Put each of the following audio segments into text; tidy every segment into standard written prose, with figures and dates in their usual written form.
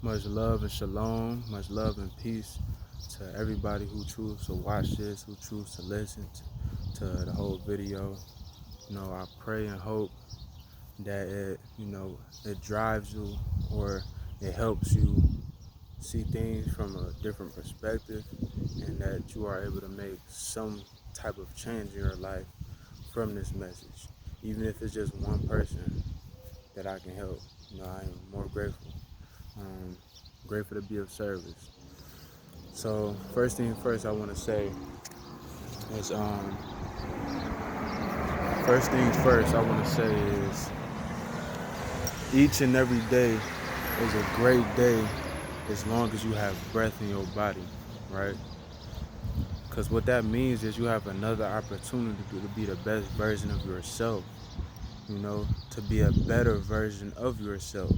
Much love and shalom, much love and peace to everybody who chooses to watch this, who chooses to listen to the whole video. I pray and hope that it drives you, or it helps you see things from a different perspective, and that you are able to make some type of change in your life from this message. Even if it's just one person that I can help, I am more grateful. Um, Grateful to be of service. So first thing first, I want to say is first things first. I want to say is each and every day is a great day as long as you have breath in your body, right? Because what that means is you have another opportunity to be the best version of yourself. To be a better version of yourself.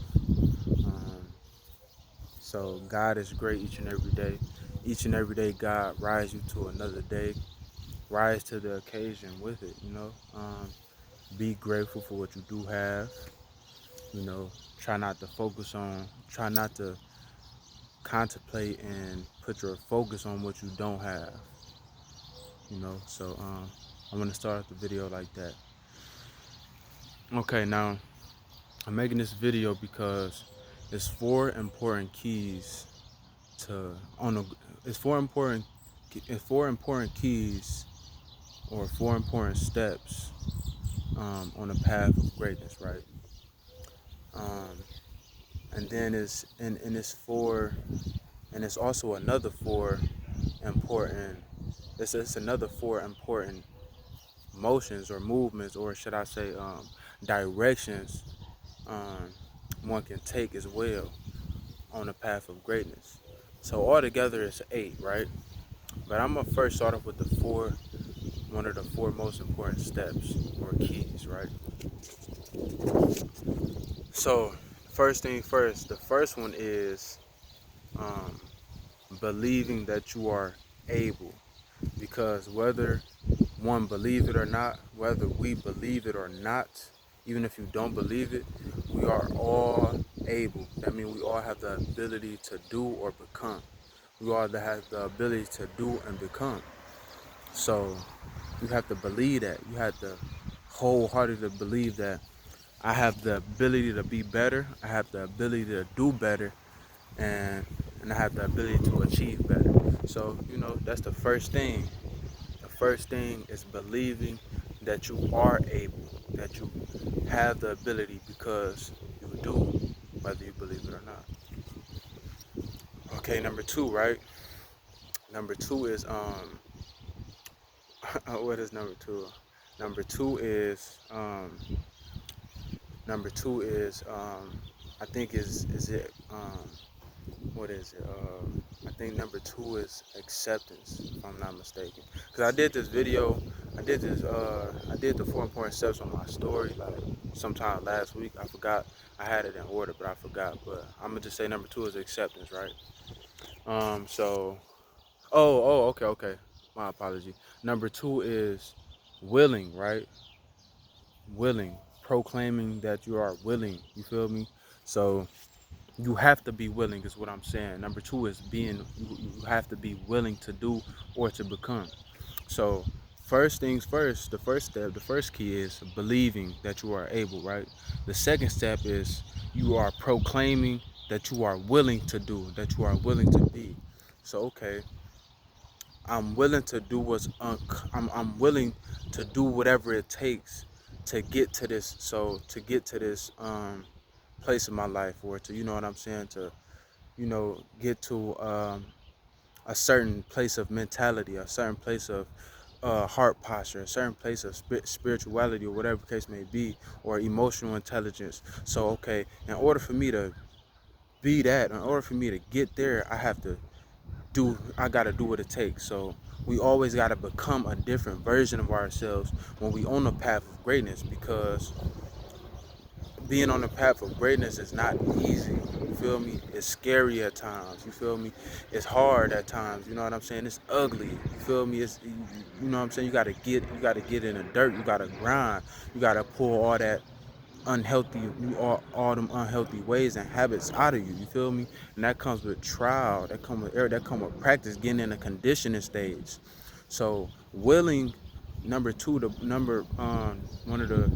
Um, so God is great each and every day. Each and every day, God rise you to another day. Rise to the occasion with it. Be grateful for what you do have. you know Try not to contemplate and put your focus on what you don't have. So I'm gonna start off the video like that. Okay, now I'm making this video because it's four important keys to on a it's four important keys, or four important steps on the path of greatness, right? um, and then it's four, and it's also another four important it's another four important motions or movements, or should I say directions, um, one can take as well on the path of greatness. So altogether it's eight, right? But I'm gonna first start off with one of the four most important steps or keys, right? So first thing first, the first one is um, believing that you are able. Because whether one believe it or not, whether we believe it or not, even if you don't believe it, we are all able. That means we all have the ability to do or become. We all have the ability to do and become. So you have to believe that. You have to wholeheartedly believe that I have the ability to be better. I have the ability to do better, and I have the ability to achieve better. So that's the first thing. The first thing is believing that you are able, that you have the ability, because you do, whether you believe it or not. Okay, number two, right? Number two is what is number two? Number two is I think is it what is it? I think number two is acceptance, if I'm not mistaken. Because I did the four important steps on my story like sometime last week. I forgot. I had it in order, but I forgot. But I'm gonna just say number two is acceptance, right? So, okay. My apology. Number two is willing, right? Willing, proclaiming that you are willing. You feel me? So you have to be willing is what I'm saying. Number two is you have to be willing to do or to become. So first things first, the first step, the first key is believing that you are able, right? The second step is you are proclaiming that you are willing to do, that you are willing to be. So okay, I'm willing to do I'm willing to do whatever it takes to get to this. So to get to this place in my life, or to, you know what I'm saying, to get to a certain place of mentality, a certain place of heart posture, a certain place of spirituality, or whatever the case may be, or emotional intelligence. So okay, in order for me to be that, in order for me to get there, I gotta do what it takes. So we always gotta become a different version of ourselves when we on the path of greatness, because being on the path of greatness is not easy. You feel me? It's scary at times. You feel me? It's hard at times. You know what I'm saying? It's ugly. You feel me? You know what I'm saying? You gotta get in the dirt. You gotta grind. You gotta pull all that all them unhealthy ways and habits out of you. You feel me? And that comes with trial. That come with error. That come with practice. Getting in a conditioning stage. So willing, number two, the number one of the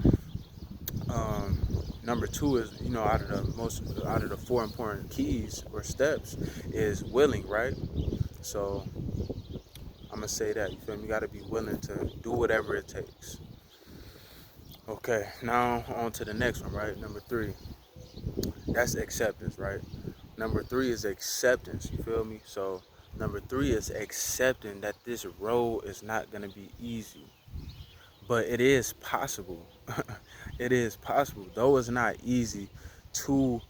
number two is, out of the four important keys or steps is willing, right? So I'm gonna say that, you feel me? You gotta be willing to do whatever it takes. Okay, now on to the next one, right? Number three, that's acceptance, right? Number three is acceptance, you feel me? So number three is accepting that this road is not gonna be easy, but it is possible. It is possible, though it's not easy to,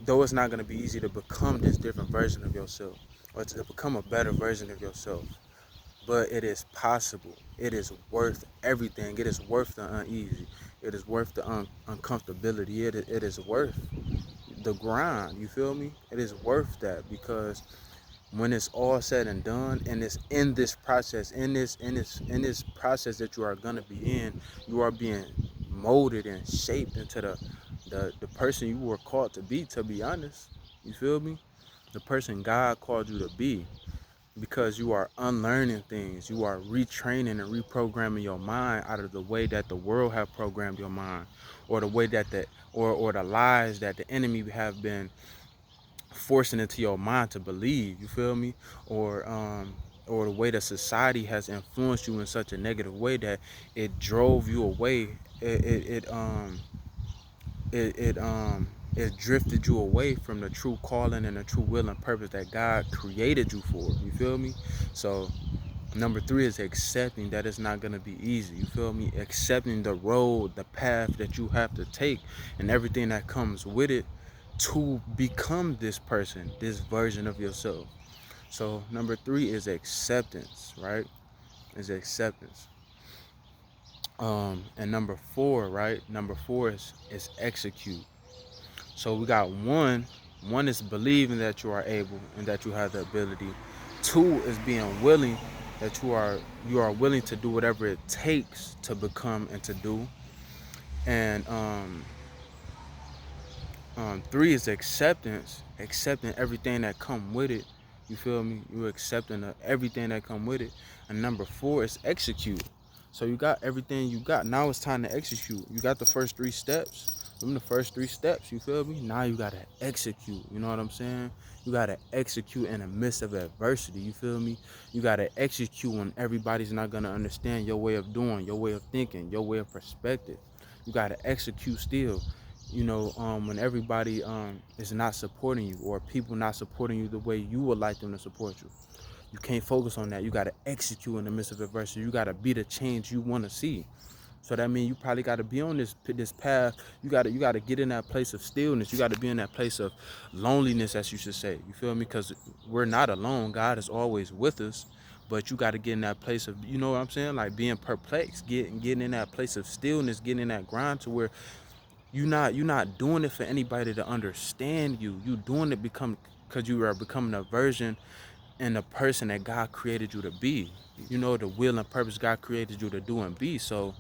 though it's not gonna be easy to become this different version of yourself or to become a better version of yourself. But it is possible. It is worth everything. It is worth the uneasy. It is worth the uncomfortability. It is worth the grind. You feel me? It is worth that, because when it's all said and done, and it's in this process, in this process that you are gonna be in, you are being molded and shaped into the person you were called to be. To be honest, you feel me? The person God called you to be, because you are unlearning things. You are retraining and reprogramming your mind out of the way that the world have programmed your mind, or the way that or the lies that the enemy have been forcing into your mind to believe. You feel me? Or the way that society has influenced you in such a negative way that it drove you away. It drifted you away from the true calling and the true will and purpose that God created you for. You feel me? So number three is accepting that it's not going to be easy. You feel me? Accepting the road, the path that you have to take, and everything that comes with it to become this person, this version of yourself. So number three is acceptance, right? Is acceptance. And number four, right? Number four is execute. So we got one. One is believing that you are able and that you have the ability. Two is being willing, that you are willing to do whatever it takes to become and to do. And three is acceptance, accepting everything that come with it. You feel me? You accepting everything that come with it. And number four is execute. So you got everything you got. Now it's time to execute. You got the first three steps. Them the first three steps, you feel me? Now you gotta execute. You know what I'm saying? You gotta execute in the midst of adversity. You feel me? You gotta execute when everybody's not gonna understand your way of doing, your way of thinking, your way of perspective. You gotta execute still. When everybody is not supporting you, or people not supporting you the way you would like them to support you. You can't focus on that. You got to execute in the midst of adversity. You got to be the change you want to see. So that means you probably got to be on this path. You got to get in that place of stillness. You got to be in that place of loneliness, as you should say. You feel me? Because we're not alone. God is always with us. But you got to get in that place of, you know what I'm saying? Like being perplexed, getting in that place of stillness, getting in that grind to where you're not doing it for anybody to understand you. You doing it because you are becoming a version and the person that God created you to be. The will and purpose God created you to do and be. So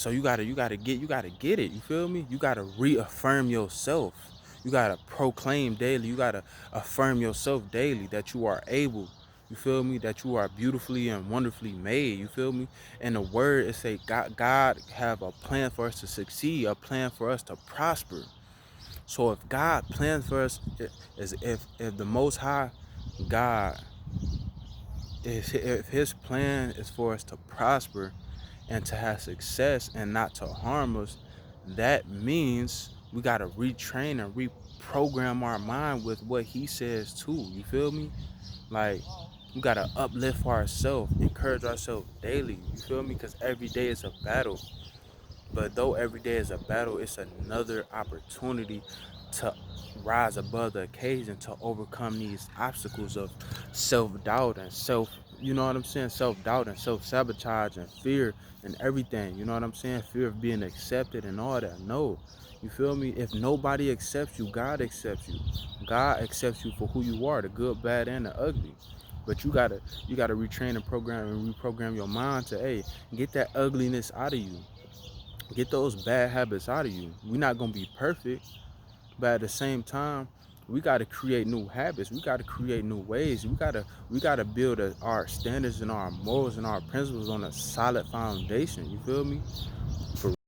you gotta get it. You feel me? You gotta reaffirm yourself. You gotta proclaim daily. You gotta affirm yourself daily that you are able. You feel me? That you are beautifully and wonderfully made. You feel me? And the word is say God have a plan for us to succeed, a plan for us to prosper. So if God plans for us, if the Most High God, if His plan is for us to prosper and to have success and not to harm us, that means we gotta retrain and reprogram our mind with what He says too. You feel me? Like, we gotta uplift ourselves, encourage ourselves daily. You feel me? Because every day is a battle. But though every day is a battle, it's another opportunity to rise above the occasion, to overcome these obstacles of self-doubt and you know what I'm saying? Self-doubt and self-sabotage and fear and everything. You know what I'm saying? Fear of being accepted and all that. No. You feel me? If nobody accepts you, God accepts you. God accepts you for who you are, the good, bad, and the ugly. But you gotta retrain and reprogram your mind to, hey, get that ugliness out of you. Get those bad habits out of you. We're not gonna be perfect, but at the same time, we got to create new habits. We got to create new ways. We gotta build our standards and our morals and our principles on a solid foundation. You feel me? For